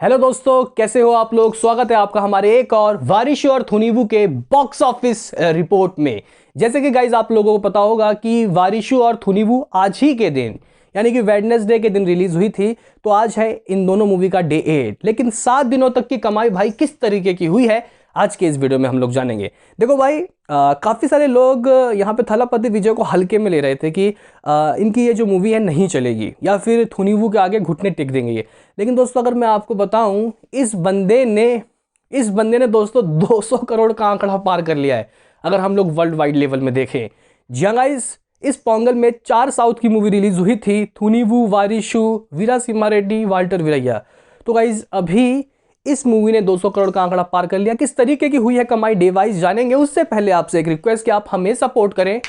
Hello दोस्तों, कैसे हो आप लोग। स्वागत है आपका हमारे एक और वारिशु और थुनीवू के बॉक्स ऑफिस रिपोर्ट में। जैसे कि गाइज आप लोगों को पता होगा कि वारिशु और थुनीवू आज ही के दिन यानी कि वेडनेसडे के दिन रिलीज हुई थी। तो आज है इन दोनों मूवी का डे 8, लेकिन 7 दिनों तक की कमाई भाई किस तरीके की हुई है आज के इस वीडियो में हम लोग जानेंगे। देखो भाई, काफ़ी सारे लोग यहाँ पे थलापति विजय को हल्के में ले रहे थे कि इनकी ये जो मूवी है नहीं चलेगी या फिर थुनीवू के आगे घुटने टेक देंगे ये। लेकिन दोस्तों अगर मैं आपको बताऊं, इस बंदे ने दोस्तों 200 करोड़ का आंकड़ा पार कर लिया है अगर हम लोग वर्ल्ड वाइड लेवल में देखें। जी हाँ गाइस, इस पोंगल में 4 साउथ की मूवी रिलीज हुई थी, थुनीवू, वारिशु, वीरा सिम्हा रेड्डी, वाल्टर वीरैया। तो गाइस अभी इस मूवी ने 200 करोड़ का आंकड़ा पार कर लिया। किस तरीके की हुई है कमाई डे वाइज जानेंगे। उससे पहले आपसे एक रिक्वेस्ट कि आप हमें सपोर्ट करें,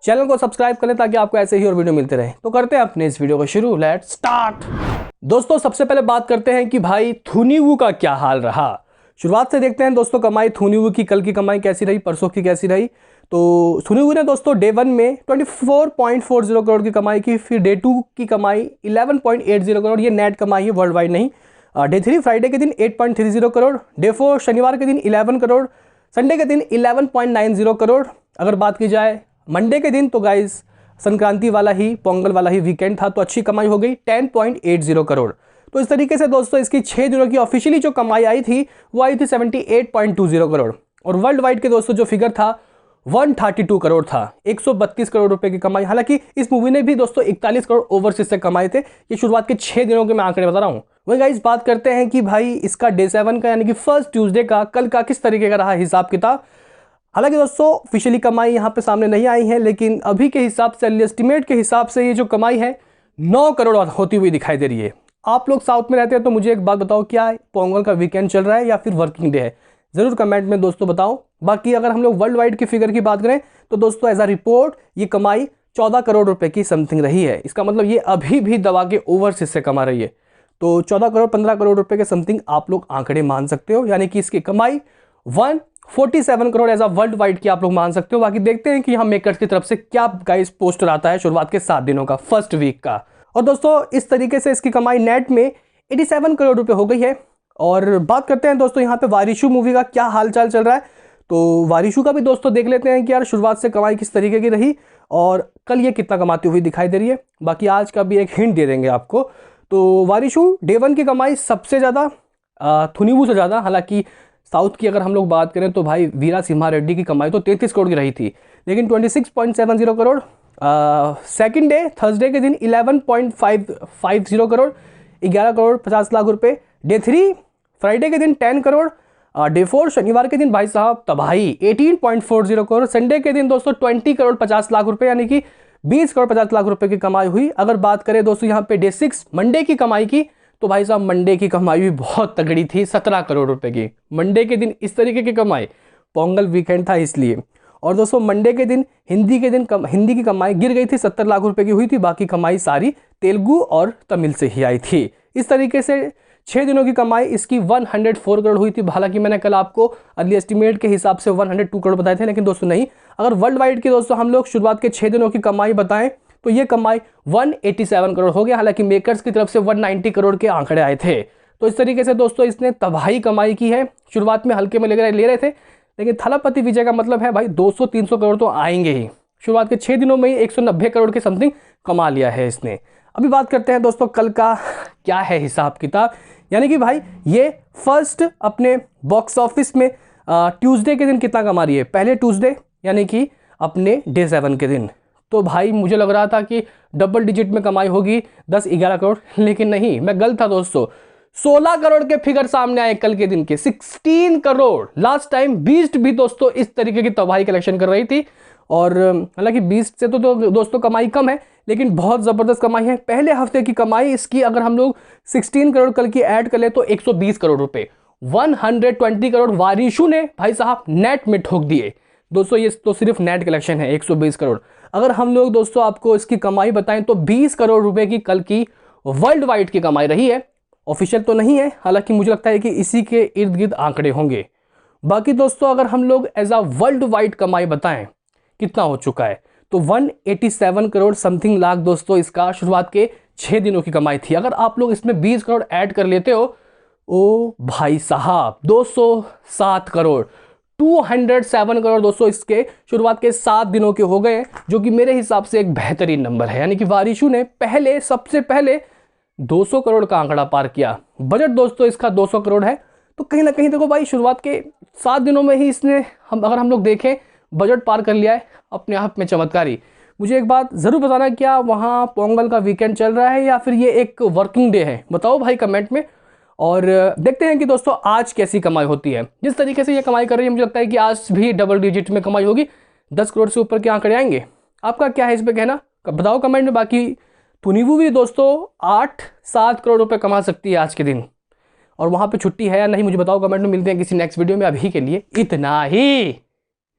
चैनल को सब्सक्राइब करें ताकि आपको ऐसे ही और वीडियो मिलते रहे। तो करते हैं अपने इस वीडियो को शुरू, लेट्स स्टार्ट। दोस्तों सबसे पहले बात करते हैं कि भाई थुनीवू का क्या हाल रहा। शुरुआत से देखते हैं दोस्तों कमाई थुनीवू की। कल की कमाई कैसी रही, परसों की कैसी रही। तो थुनीवू ने दोस्तों डे 1 में 24.40 करोड़ की कमाई की, फिर डे 2 की कमाई 11.80 करोड़, ये नेट कमाई है वर्ल्ड वाइड नहीं। डे 3 फ्राइडे के दिन 8.30 करोड़, डे 4 शनिवार के दिन 11 करोड़, संडे के दिन 11.90 करोड़। अगर बात की जाए मंडे के दिन तो गाइज संक्रांति वाला ही, पोंगल वाला ही वीकेंड था, तो अच्छी कमाई हो गई 10.80 करोड़। तो इस तरीके से दोस्तों इसकी 6 दिनों की ऑफिशियली जो कमाई आई थी वो आई थी 78.20 करोड़। और वर्ल्ड वाइड के दोस्तों जो फिगर था 132 करोड़ था, 132 करोड़ रुपए की कमाई। हालांकि इस मूवी ने भी दोस्तों 41 करोड़ ओवरसीज से कमाए थे। ये शुरुआत के 6 दिनों के मैं आंकड़े बता रहा हूँ। वही गाइस बात करते हैं कि भाई इसका डे 7 का यानी कि फर्स्ट ट्यूसडे का कल का किस तरीके का रहा हिसाब किताब। हालांकि दोस्तों ऑफिशियली कमाई यहाँ पे सामने नहीं आई है, लेकिन अभी के हिसाब से, एस्टिमेट के हिसाब से ये जो कमाई है 9 करोड़ होती हुई दिखाई दे रही है। आप लोग साउथ में रहते हैं तो मुझे एक बात बताओ, क्या पोंगल का वीकेंड चल रहा है या फिर वर्किंग डे है, जरूर कमेंट में दोस्तों बताओ। बाकी अगर हम लोग वर्ल्ड वाइड की फिगर की बात करें तो दोस्तों एज अ रिपोर्ट ये कमाई 14 करोड़ रुपए की समथिंग रही है। इसका मतलब ये अभी भी दबा के ओवरसीज से कमा रही है। तो 14 करोड़ 15 करोड़ रुपए के समथिंग आप लोग आंकड़े मान सकते हो, यानी कि इसकी कमाई 147 crore as a world wide की आप लोग मान सकते हो। बाकी देखते हैं कि यहाँ मेकर्स की तरफ से क्या गाइस पोस्टर आता है शुरुआत के 7 दिनों का, फर्स्ट वीक का। और दोस्तों इस तरीके से इसकी कमाई नेट में 87 करोड़ रुपए हो गई है। और बात करते हैं दोस्तों यहाँ पे वारिशु मूवी का क्या हालचाल चल रहा है। तो वारिशु का भी दोस्तों देख लेते हैं कि यार शुरुआत से कमाई किस तरीके की रही और कल ये कितना कमाती हुई दिखाई दे रही है। बाकी आज का भी एक हिंट दे देंगे आपको। तो वारिशु डे 1 की कमाई सबसे ज़्यादा थुनीवू से ज़्यादा। हालांकि साउथ की अगर हम लोग बात करें तो भाई वीरा सिम्हा रेड्डी की कमाई तो 33 करोड़ की रही थी, लेकिन 26.70 करोड़। सेकेंड डे थर्सडे के दिन 11.50 करोड़, 11 करोड़ 50 लाख रुपए। डे 3 फ्राइडे के दिन 10 करोड़। डे 4 शनिवार के दिन भाई साहब तबाही 18.40 करोड़। संडे के दिन दोस्तों 20 करोड़ 50 लाख रुपए, यानी कि 20 करोड़ 50 लाख रुपए की कमाई हुई। अगर बात करें दोस्तों यहाँ पे डे 6 मंडे की कमाई की, तो भाई साहब मंडे की कमाई भी बहुत तगड़ी थी, 17 करोड़ रुपए की। मंडे के दिन इस तरीके की कमाई, पोंगल वीकेंड था इसलिए। और दोस्तों मंडे के दिन हिंदी की कमाई गिर गई थी, 70 लाख रुपए की हुई थी। बाकी कमाई सारी तेलुगु और तमिल से ही आई थी। इस तरीके से 6 दिनों की कमाई इसकी 104 करोड़ हुई थी। हालांकि मैंने कल आपको अर्ली एस्टिमेट के हिसाब से 102 करोड़ बताए थे, लेकिन दोस्तों नहीं, अगर वर्ल्ड वाइड की दोस्तों हम लोग शुरुआत के 6 दिनों की कमाई बताएं तो ये कमाई 187 करोड़ हो गया। हालांकि मेकर्स की तरफ से 190 करोड़ के आंकड़े आए थे। तो इस तरीके से दोस्तों इसने तबाही कमाई की है। शुरुआत में हल्के में ले रहे थे, लेकिन थलापति विजय का मतलब है भाई 200-300 करोड़ तो आएंगे ही। शुरुआत के 6 दिनों में ही 190 करोड़ के समथिंग कमा लिया है इसने। अभी बात करते हैं दोस्तों कल का क्या है हिसाब किताब, यानी कि भाई ये फर्स्ट अपने बॉक्स ऑफिस में ट्यूसडे के दिन कितना कमा रही है, पहले ट्यूसडे यानी कि अपने डे 7 के दिन। तो भाई मुझे लग रहा था कि डबल डिजिट में कमाई होगी 10-11 करोड़, लेकिन नहीं, मैं गलत था दोस्तों। 16 करोड़ के फिगर सामने आए कल के दिन के, 16 करोड़। लास्ट टाइम बीस्ट भी दोस्तों इस तरीके की तबाही कलेक्शन कर रही थी। और हालांकि बीस्ट से तो दोस्तों कमाई कम है, लेकिन बहुत ज़बरदस्त कमाई है। पहले हफ्ते की कमाई इसकी अगर हम लोग 16 करोड़ कल की ऐड कर ले तो 120 करोड़ रुपए, 120 करोड़ वारिशु ने भाई साहब नेट में ठोक दिए दोस्तों। ये तो सिर्फ नेट कलेक्शन है 120 करोड़। अगर हम लोग दोस्तों आपको इसकी कमाई बताएं तो 20 करोड़ रुपए की कल की वर्ल्ड वाइड की कमाई रही है। ऑफिशियल तो नहीं है, हालांकि मुझे लगता है कि इसी के इर्द गिर्द आंकड़े होंगे। बाकी दोस्तों अगर हम लोग एज अ वर्ल्ड वाइड कमाई बताएं कितना हो चुका है तो 187 करोड़ समथिंग लाख दोस्तों इसका शुरुआत के 6 दिनों की कमाई थी। अगर आप लोग इसमें 20 करोड़ ऐड कर लेते हो ओ भाई साहब 207 करोड़, 207 करोड़ दोस्तों इसके शुरुआत के 7 दिनों के हो गए, जो कि मेरे हिसाब से एक बेहतरीन नंबर है। यानी कि वारिशु ने सबसे पहले 200 करोड़ का आंकड़ा पार किया। बजट दोस्तों इसका 200 करोड़ है। तो कहीं ना कहीं देखो भाई, शुरुआत के 7 दिनों में ही इसने अगर हम लोग देखें बजट पार कर लिया है, अपने आप में चमत्कारी। मुझे एक बात ज़रूर बताना, क्या वहाँ पोंगल का वीकेंड चल रहा है या फिर ये एक वर्किंग डे है? बताओ भाई कमेंट में। और देखते हैं कि दोस्तों आज कैसी कमाई होती है। जिस तरीके से ये कमाई कर रही है, मुझे लगता है कि आज भी डबल डिजिट में कमाई होगी, 10 करोड़ से ऊपर के आंकड़े आएंगे। आपका क्या है इस पर कहना, बताओ कमेंट में। बाकी थुनीवू भी दोस्तों 8-7 करोड़ रुपए कमा सकती है आज के दिन, और वहाँ पे छुट्टी है या नहीं मुझे बताओ कमेंट में। मिलते हैं किसी नेक्स्ट वीडियो में, अभी के लिए इतना ही।